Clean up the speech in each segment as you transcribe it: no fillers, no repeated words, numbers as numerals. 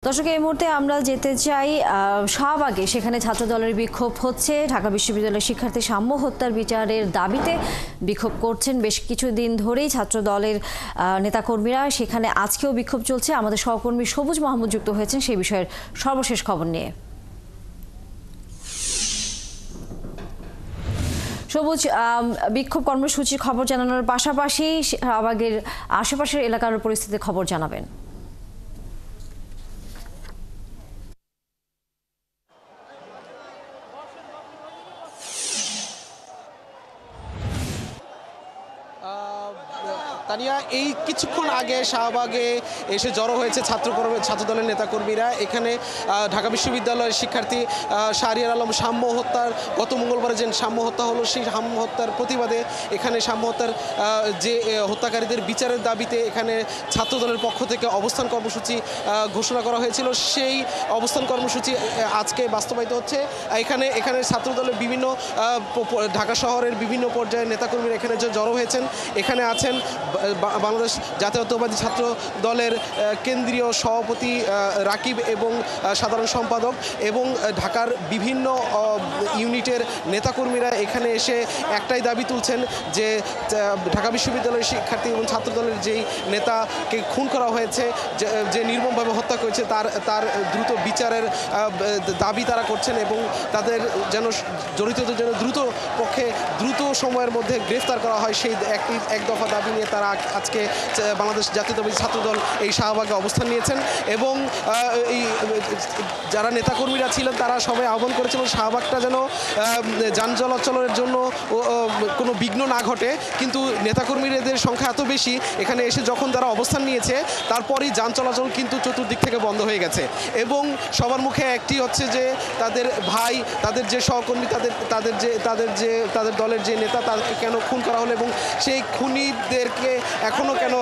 দর্শক, এই মুহূর্তে আমরা যেতে চাই শাহবাগে। সেখানে ছাত্রদলের বিক্ষোভ হচ্ছে। ঢাকা বিশ্ববিদ্যালয়ের শিক্ষার্থী সাম্য হত্যার বিচারের দাবিতে বিক্ষোভ করছেন বেশ কিছুদিন ধরেই ছাত্রদলের নেতাকর্মীরা। সেখানে আজকেও বিক্ষোভ চলছে। আমাদের সহকর্মী সবুজ মাহমুদ যুক্ত হয়েছেন সেই বিষয়ের সর্বশেষ খবর নিয়ে। সবুজ, বিক্ষোভ কর্মসূচির খবর জানানোর পাশাপাশি শাহবাগের আশেপাশের এলাকার পরিস্থিতির খবর জানাবেন। তানিয়া, এই কিছুক্ষণ আগে শাহবাগে এসে জড়ো হয়েছে ছাত্রদলের নেতাকর্মীরা। এখানে ঢাকা বিশ্ববিদ্যালয়ের শিক্ষার্থী শাহরিয়ার আলম সাম্য হত্যার গত মঙ্গলবারে যে সাম্য হত্যা হলো, সেই সাম্য হত্যার প্রতিবাদে এখানে সাম্য হত্যার যে হত্যাকারীদের বিচারের দাবিতে এখানে ছাত্রদলের পক্ষ থেকে অবস্থান কর্মসূচি ঘোষণা করা হয়েছিল। সেই অবস্থান কর্মসূচি আজকে বাস্তবায়িত হচ্ছে। এখানে ছাত্রদলের বিভিন্ন ঢাকা শহরের বিভিন্ন পর্যায়ের নেতাকর্মীরা এখানে যে জড়ো হয়েছেন। এখানে আছেন বাংলাদেশ জাতীয়তাবাদী ছাত্র দলের কেন্দ্রীয় সভাপতি রাকিব এবং সাধারণ সম্পাদক এবং ঢাকার বিভিন্ন ইউনিটের নেতাকর্মীরা এখানে এসে একটাই দাবি তুলছেন যে ঢাকা বিশ্ববিদ্যালয়ের শিক্ষার্থী এবং ছাত্রদলের যেই নেতাকে খুন করা হয়েছে, যে নির্মমভাবে হত্যা করেছে, তার দ্রুত বিচারের দাবি তারা করছেন এবং তাদের যেন জড়িতদের যেন দ্রুত সময়ের মধ্যে গ্রেফতার করা হয়, সেই এক দফা দাবি নিয়ে তারা আজকে বাংলাদেশ জাতীয়তাবাদী ছাত্রদল এই শাহবাগে অবস্থান নিয়েছেন। এবং এই যারা নেতাকর্মীরা ছিলেন তারা সবাই আহ্বান করেছিলেন শাহবাগটা যেন যান চলাচলের জন্য কোনো বিঘ্ন না ঘটে। কিন্তু নেতাকর্মীদের সংখ্যা এত বেশি, এখানে এসে যখন তারা অবস্থান নিয়েছে তারপরই যান চলাচল কিন্তু চতুর্দিক থেকে বন্ধ হয়ে গেছে। এবং সবার মুখে একটি হচ্ছে যে তাদের ভাই, তাদের যে সহকর্মী, তাদের দলের যে নেতা, তাদেরকে কেন খুন করা হলো এবং সেই খুনিদেরকে এখনো কেন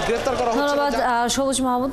গ্রেফতার করা হচ্ছে। ধন্যবাদ সবুজ মাহমুদ।